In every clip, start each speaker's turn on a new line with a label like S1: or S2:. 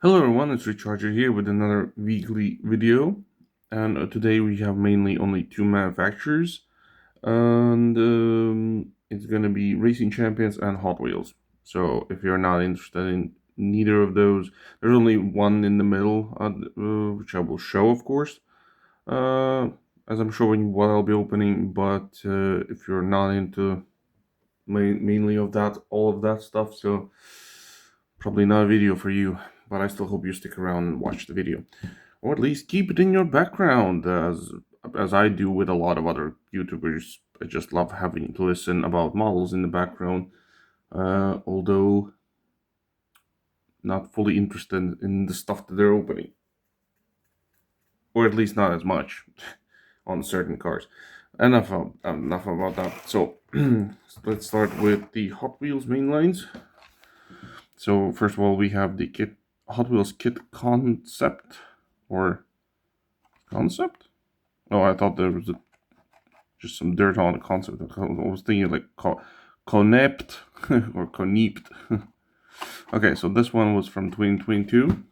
S1: Hello everyone, it's Recharger here with another weekly video, and today we have mainly only two manufacturers, and it's gonna be Racing Champions and Hot Wheels. So if you're not interested in neither of those, there's only one in the middle, which I will show, of course, uh, as I'm showing what I'll be opening. But if you're not into mainly of that, all of that stuff, so probably not a video for you, but I still hope you stick around and watch the video. Or at least keep it in your background, as I do with a lot of other YouTubers. I just love having to listen about models in the background, although not fully interested in the stuff that they're opening. Or at least not as much on certain cars. Enough about that. So let's start with the Hot Wheels main lines. So first of all, we have the Hot Wheels kit concept or concept. Oh, I thought there was just some dirt on the concept. I was thinking like Conept or Conept. Okay, so this one was from 2022.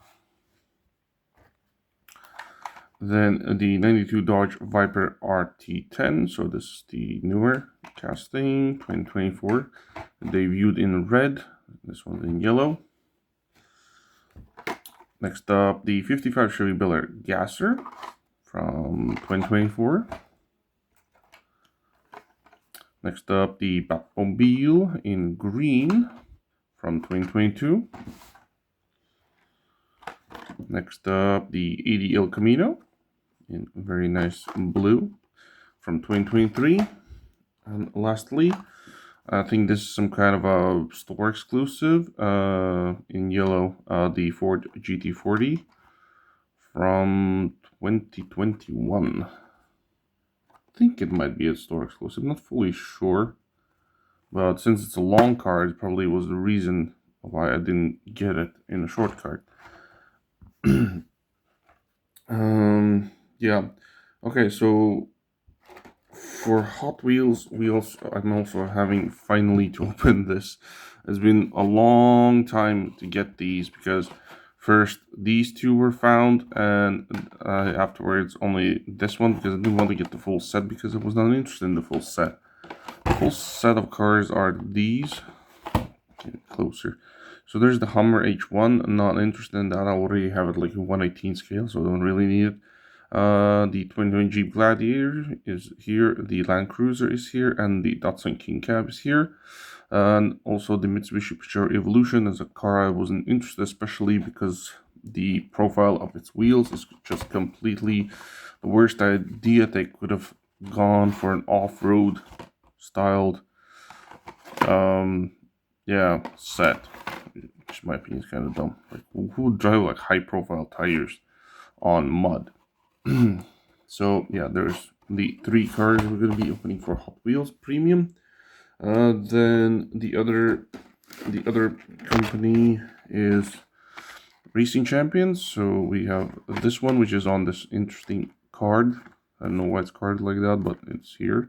S1: Then the 92 Dodge Viper RT10. So this is the newer casting, 2024. Debuted in red. This one's in yellow. Next up, the 55 Chevy Bel Air Gasser from 2024. Next up, the Batmobile in green from 2022. Next up, the 80 El Camino in very nice blue from 2023. And lastly, I think this is some kind of a store exclusive in yellow, the Ford GT40 from 2021. I think it might be a store exclusive, not fully sure. But since it's a long card, it probably was the reason why I didn't get it in a short card. Yeah. Okay, so for Hot Wheels, I'm also having finally to open this. It's been a long time to get these because first these two were found, and afterwards only this one because I didn't want to get the full set because I was not interested in the full set. The full set of cars are these. Get closer. So there's the Hummer H1. I'm not interested in that. I already have it like a 1/18 scale, so I don't really need it. The 2020 Jeep Gladiator is here, the Land Cruiser is here, and the Datsun King Cab is here. And also the Mitsubishi Pajero Evolution is a car I wasn't interested, especially because the profile of its wheels is just completely the worst idea. They could have gone for an off-road styled set, which in my opinion is kind of dumb. Like, who would drive like high-profile tires on mud? So yeah, there's the three cars we're going to be opening for Hot Wheels Premium. Then the other company is Racing Champions. So we have this one, which is on this interesting card. I don't know why it's carded like that, but it's here.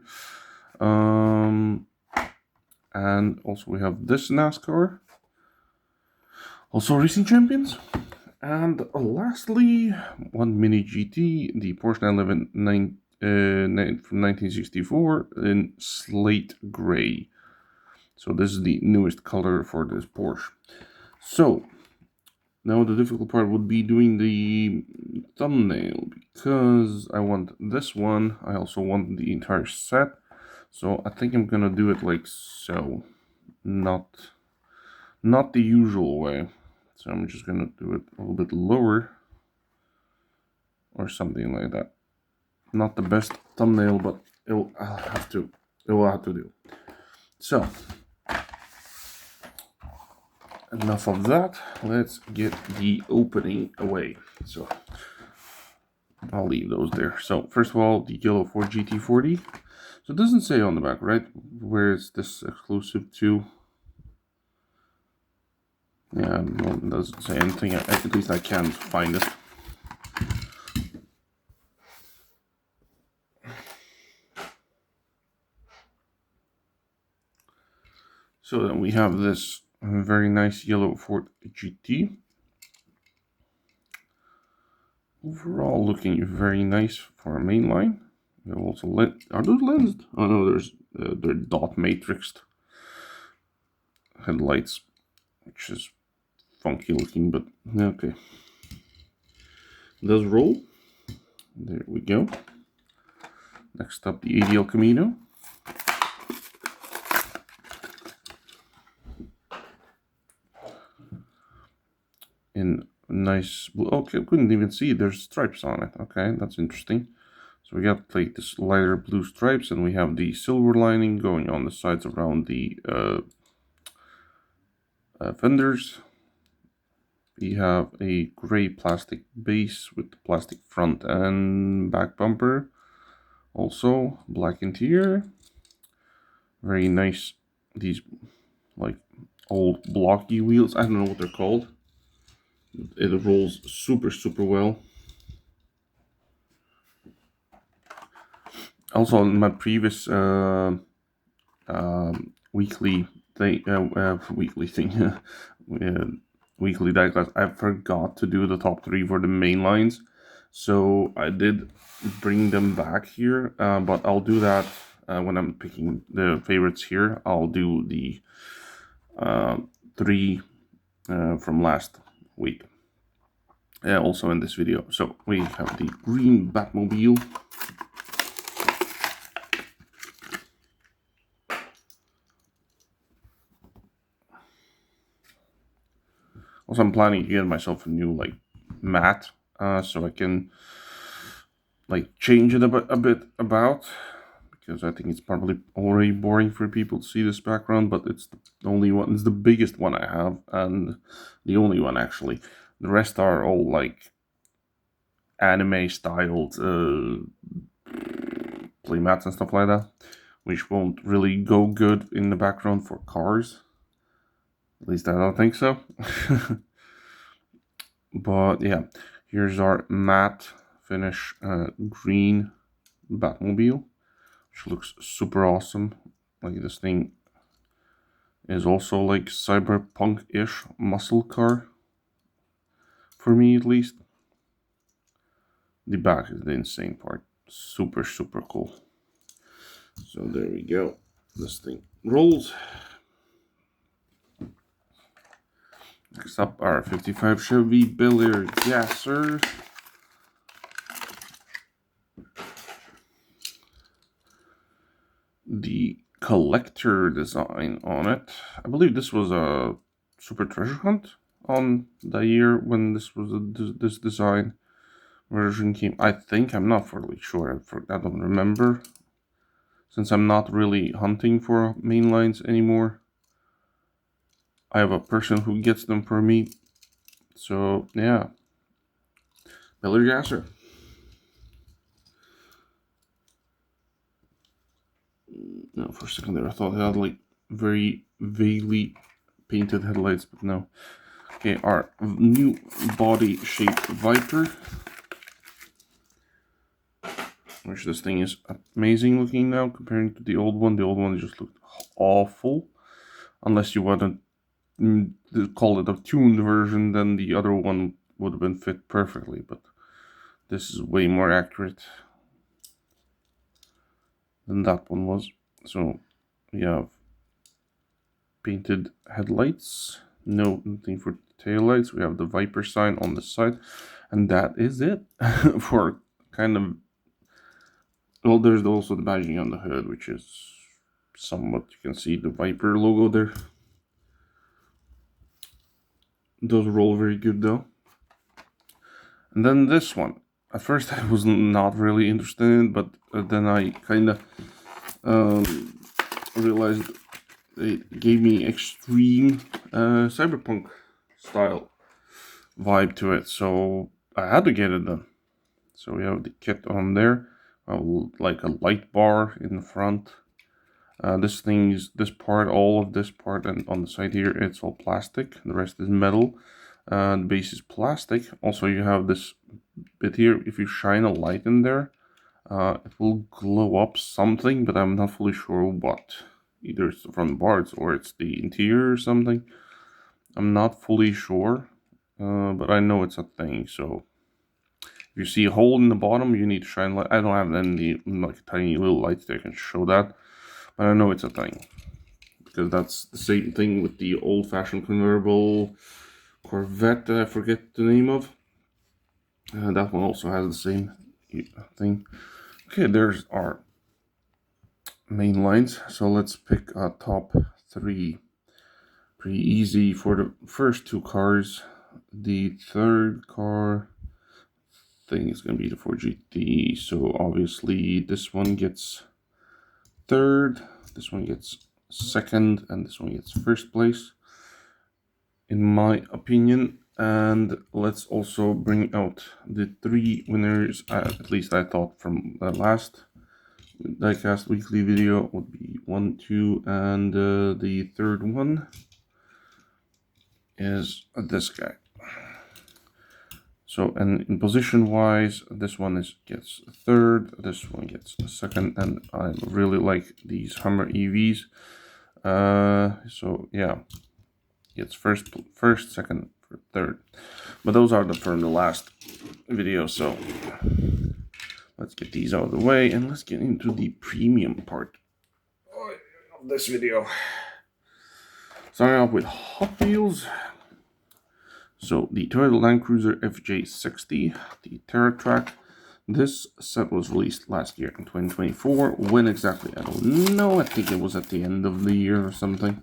S1: And also we have this NASCAR, also Racing Champions. And lastly, one Mini GT, the Porsche 911 from 1964 in slate gray. So this is the newest color for this Porsche. So now the difficult part would be doing the thumbnail because I want this one. I also want the entire set. So I think I'm gonna do it like so, not the usual way. So I'm just gonna do it a little bit lower or something like that. Not the best thumbnail, but it will have to do. So enough of that. Let's get the opening away. So I'll leave those there. So first of all, the yellow Ford GT40. So it doesn't say on the back, right? Where is this exclusive to? Yeah, no, it doesn't say anything. At least I can't find it. So then we have this very nice yellow Ford GT. Overall, looking very nice for a main line. We have also are those lensed? Oh no, they're dot matrixed headlights, which is funky looking, but okay. Does roll. There we go. Next up, the ADL Camino. In nice blue. Okay, I couldn't even see. There's stripes on it. Okay, that's interesting. So we got like this lighter blue stripes, and we have the silver lining going on the sides around the fenders. We have a gray plastic base with the plastic front and back bumper. Also, black interior. Very nice. These like old blocky wheels. I don't know what they're called. It rolls super well. Also, in my previous weekly thing, weekly diecast, I forgot to do the top 3 for the main lines, so I did bring them back here. But I'll do that when I'm picking the favorites here. I'll do the 3 from last week. Also in this video. So we have the green Batmobile. Also, I'm planning to get myself a new like mat, so I can like change it a bit about, because I think it's probably already boring for people to see this background, but it's the only one. It's the biggest one I have, and the only one actually. The rest are all like anime styled playmats and stuff like that, which won't really go good in the background for cars. At least I don't think so. But yeah, here's our matte finish green Batmobile, which looks super awesome. Like, this thing is also like cyberpunk-ish muscle car, for me at least. The back is the insane part. Super cool. So there we go. This thing rolls. Next up, our 55 Chevy Bel Air Gasser. The collector design on it. I believe this was a Super Treasure Hunt on the year when this was this design version came. I think, I'm not fully sure. I don't remember, since I'm not really hunting for main lines anymore. I have a person who gets them for me. So yeah, Bel Air Gasser. No, for a second there I thought it had like very vaguely painted headlights, but no. Okay, our new body shaped Viper, which this thing is amazing looking now comparing to the old one. The old one just looked awful, unless you want to call it a tuned version. Then the other one would have been fit perfectly, but this is way more accurate than that one was. So we have painted headlights, nothing for tail lights. We have the Viper sign on the side, and that is it. For kind of, well, there's also the badging on the hood, which is somewhat, you can see the Viper logo there. Those roll very good though. And then this one, at first I was not really interested in it, but then I kind of realized it gave me extreme cyberpunk style vibe to it, so I had to get it done. So we have the kit on there, like a light bar in the front. This part, all of this part, and on the side here, it's all plastic. The rest is metal. The base is plastic. Also, you have this bit here. If you shine a light in there, it will glow up something, but I'm not fully sure what. Either it's from the parts or it's the interior or something. I'm not fully sure, but I know it's a thing. So if you see a hole in the bottom, you need to shine light. I don't have any like tiny little lights that can show that, but I know it's a thing because that's the same thing with the old-fashioned convertible Corvette that I forget the name of. That one also has the same thing. Okay, there's our main lines. So let's pick a top 3. Pretty easy for the first 2 cars. The third car thing is going to be the Ford GT. So obviously this one gets 3rd, this one gets 2nd, and this one gets 1st place, in my opinion. And let's also bring out the 3 winners, at least I thought from the last Diecast weekly video would be 1, 2, and the 3rd one is this guy. So, and in position wise, this one gets 3rd, this one gets 2nd, and I really like these Hummer EVs. So yeah, gets first, 2nd, 3rd. But those are from the last video, so let's get these out of the way and let's get into the premium part of this video. Starting off with Hot Wheels. So the Toyota Land Cruiser FJ60, the TerraTrack. This set was released last year in 2024. When exactly, I don't know. I think it was at the end of the year or something.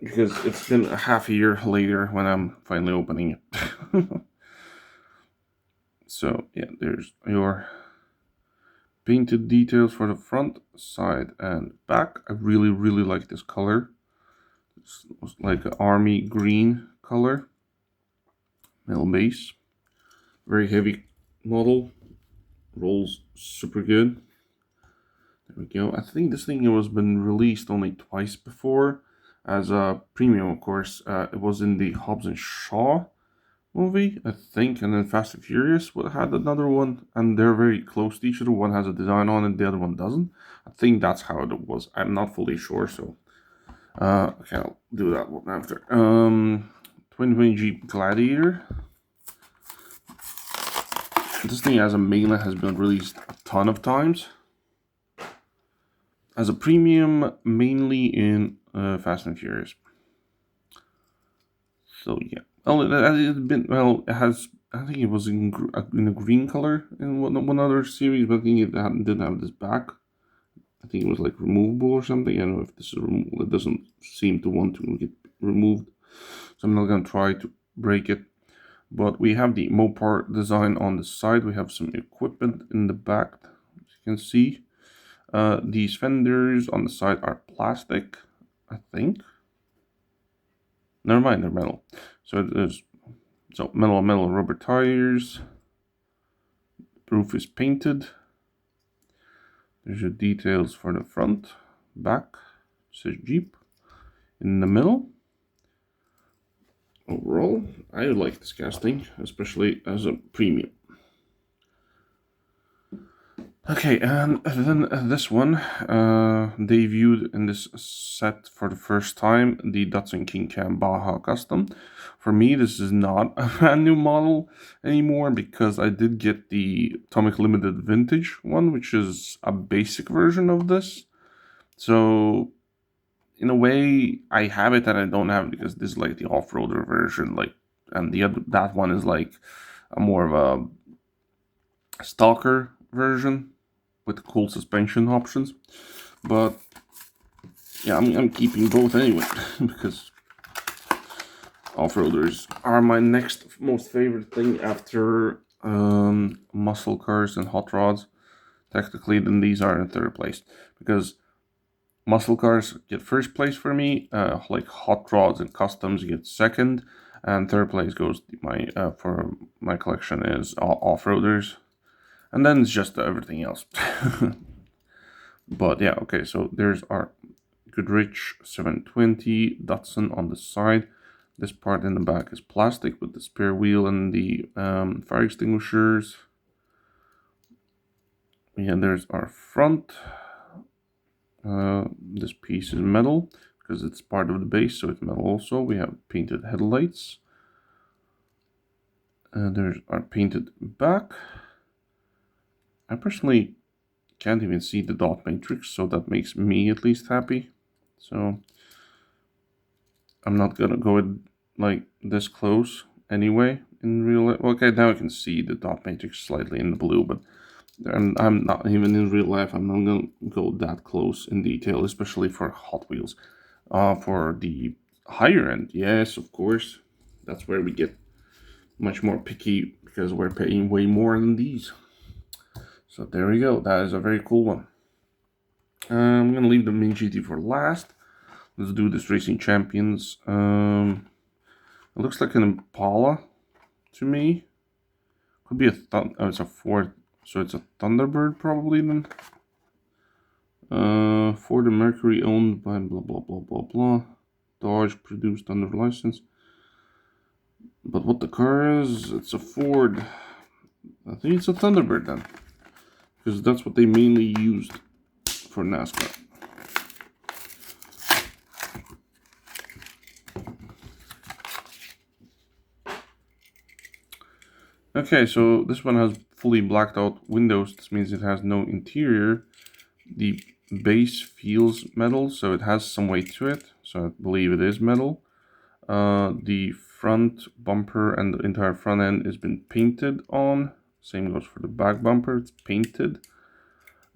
S1: Because it's been a half a year later when I'm finally opening it. So yeah, there's your painted details for the front, side, and back. I really like this color. It's like an army green color. Metal base. Very heavy model. Rolls super good. There we go. I think this thing has been released only twice before as a premium, of course. It was in the Hobbs and Shaw movie, I think, and then Fast and Furious had another one, and they're very close to each other. One has a design on it, the other one doesn't. I think that's how it was. I'm not fully sure, so okay, I'll do that one after. 2020 Jeep Gladiator. This thing as a mainline has been released a ton of times. As a premium, mainly in Fast and Furious. So yeah. Well, it has. I think it was in a green color in one other series, but I think it didn't have this back. I think it was like removable or something. I don't know if this is removable. It doesn't seem to want to get removed, so I'm not gonna try to break it. But we have the Mopar design on the side. We have some equipment in the back, as you can see. These fenders on the side are plastic, I think. Never mind, they're metal. So there's metal rubber tires. The roof is painted. There's your details for the front, back. It says Jeep in the middle. Overall, I like this casting, especially as a premium. Okay, and then this one, debuted in this set for the first time, the Datsun King Cam Baja Custom. For me, this is not a brand new model anymore because I did get the Atomic Limited Vintage one, which is a basic version of this. So, in a way, I have it and I don't have it because this is like the off-roader version, and that one is like a more of a stalker version with cool suspension options. But yeah, I'm keeping both anyway because off-roaders are my next most favorite thing after muscle cars and hot rods. Technically, then these are in 3rd place because muscle cars get 1st place for me. Like hot rods and customs get 2nd, and 3rd place goes for my collection is off-roaders. And then it's just everything else. But yeah, okay, so there's our Goodrich 720 Datsun on the side. This part in the back is plastic with the spare wheel and the fire extinguishers. Yeah, there's our front. This piece is metal because it's part of the base, so it's metal also. We have painted headlights. There's our painted back. I personally can't even see the dot matrix, so that makes me at least happy. So I'm not gonna go like this close anyway in real life. Okay, now I can see the dot matrix slightly in the blue, but I'm not even in real life. I'm not gonna go that close in detail, especially for Hot Wheels. For the higher end, yes, of course, that's where we get much more picky because we're paying way more than these. So there we go. That is a very cool one. I'm gonna leave the Min GT for last. Let's do this Racing Champions. It looks like an Impala to me. Could be a oh, it's a Ford, so it's a Thunderbird probably then. Ford and Mercury owned by blah blah blah blah blah. Dodge produced under license. But what the car is, it's a Ford. I think it's a Thunderbird then, because that's what they mainly used for NASCAR. Okay, so this one has fully blacked out windows. This means it has no interior. The base feels metal, so it has some weight to it. So I believe it is metal. The front bumper and the entire front end has been painted on. Same goes for the back bumper, it's painted.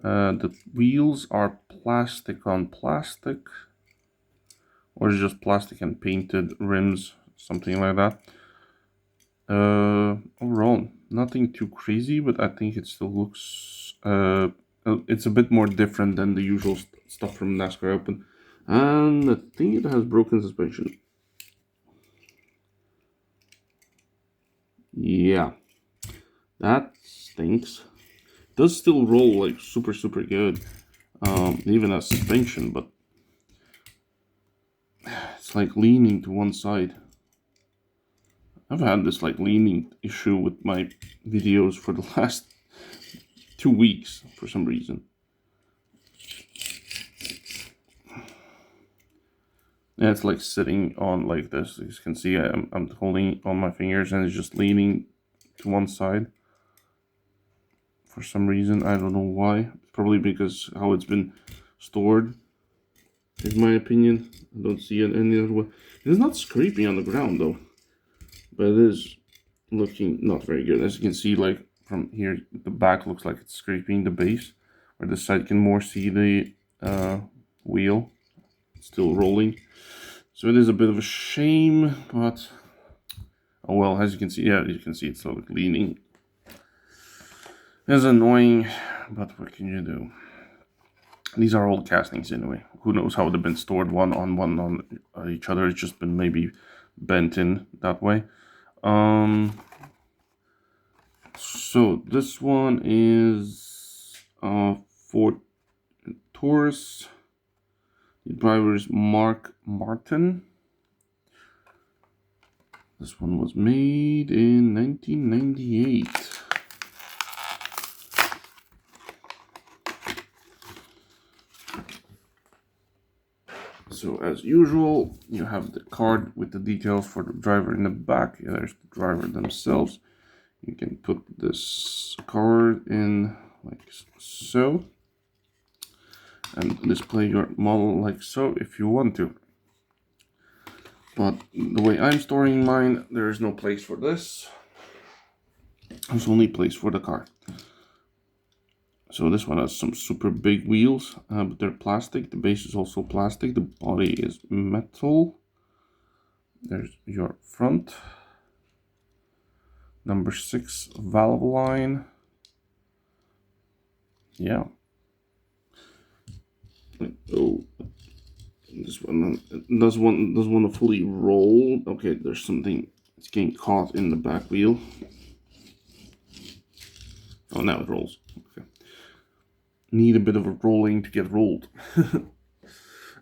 S1: The wheels are plastic on plastic, or just plastic and painted rims, something like that. Overall, nothing too crazy, but I think it still looks, it's a bit more different than the usual stuff from NASCAR Open. And I think it has broken suspension. Yeah, that stinks. It does still roll like super good, even as suspension, but it's like leaning to one side. I've had this like leaning issue with my videos for the last 2 weeks for some reason. Yeah, it's like sitting on like this. As you can see, I'm holding on my fingers and it's just leaning to one side. For some reason, I don't know why. Probably because how it's been stored, in my opinion. I don't see it any other way. It's not scraping on the ground though, but it is looking not very good. As you can see, like from here, the back looks like it's scraping the base, where the side can more see the wheel. It's still rolling. So it is a bit of a shame, but oh well, as you can see, yeah, you can see it's sort of leaning. It's annoying, but what can you do? These are old castings anyway. Who knows how they've been stored one on each other. It's just been maybe bent in that way. So this one is Ford Taurus. The driver is Mark Martin. This one was made in 1998. So as usual, you have the card with the details for the driver in the back. There's the driver themselves. You can put this card in like so, and display your model like so if you want to. But the way I'm storing mine, there is no place for this. There's only place for the car. So this one has some super big wheels, but they're plastic. The base is also plastic. The body is metal. There's your front. Number 6 valve line. Yeah. Oh, this one does want to fully roll. Okay, there's something. It's getting caught in the back wheel. Oh, now it rolls. Okay. Need a bit of a rolling to get rolled.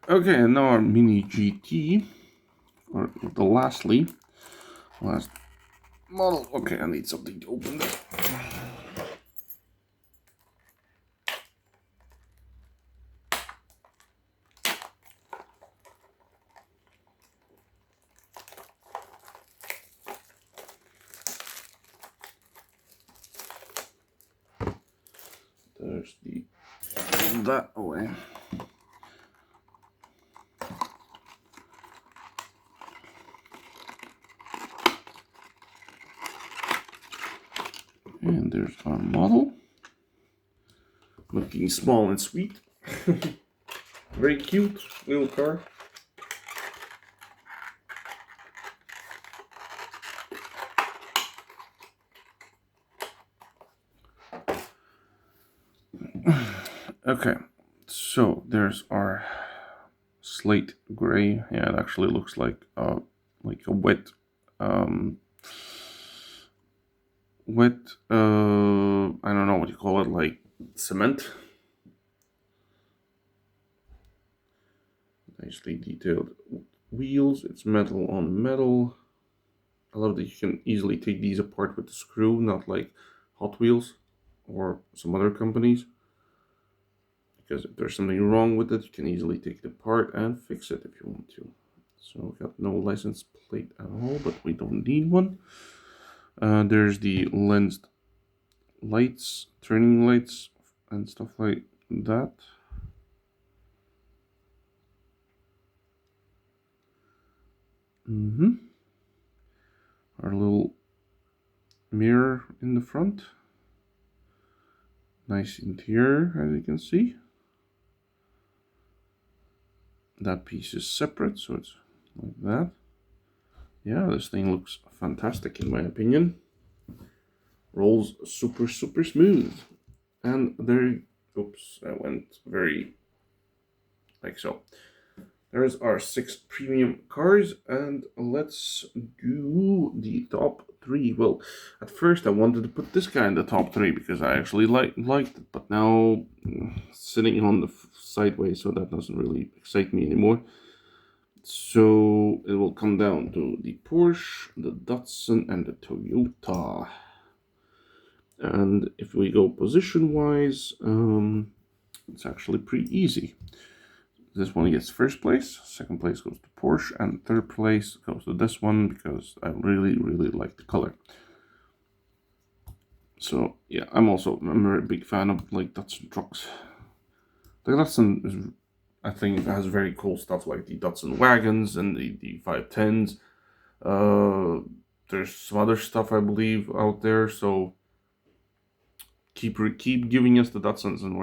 S1: Okay, and now our Mini GT, or the last model. Okay, I need something to open this. just that away. And there's our model. Looking small and sweet. Very cute little car. Okay, so there's our slate gray. Yeah, it actually looks like a wet I don't know what you call it, like cement. Nicely detailed wheels. It's metal on metal. I love that you can easily take these apart with the screw, not like Hot Wheels or some other companies. Because if there's something wrong with it, you can easily take it apart and fix it if you want to. So we got no license plate at all, but we don't need one. There's the lensed lights, turning lights, and stuff like that. Our little mirror in the front. Nice interior, as you can see. That piece is separate, so it's like that. Yeah, this thing looks fantastic in my opinion. Rolls super smooth. And there, oops, I went very like so. There's our 6 premium cars, and let's do the top 3. Well, at first I wanted to put this guy in the top 3 because I actually liked it, but now sitting on the sideways, so that doesn't really excite me anymore. So it will come down to the Porsche, the Datsun, and the Toyota. And if we go position-wise, it's actually pretty easy. This one gets first place, second place goes to Porsche, and third place goes to this one because I really like the color. So yeah, I'm a very big fan of like Datsun trucks. The Datsun is, I think, has very cool stuff like the Datsun wagons and the 510s. There's some other stuff I believe out there, so keep giving us the Datsuns, and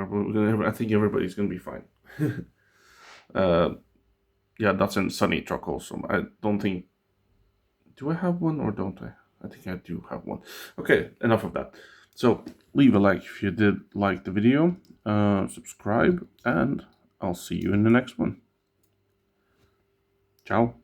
S1: I think everybody's gonna be fine. Yeah, that's a Sunny truck also. I don't think... Do I have one or don't I? I think I do have one. Okay, enough of that. So, leave a like if you did like the video. Subscribe, and I'll see you in the next one. Ciao.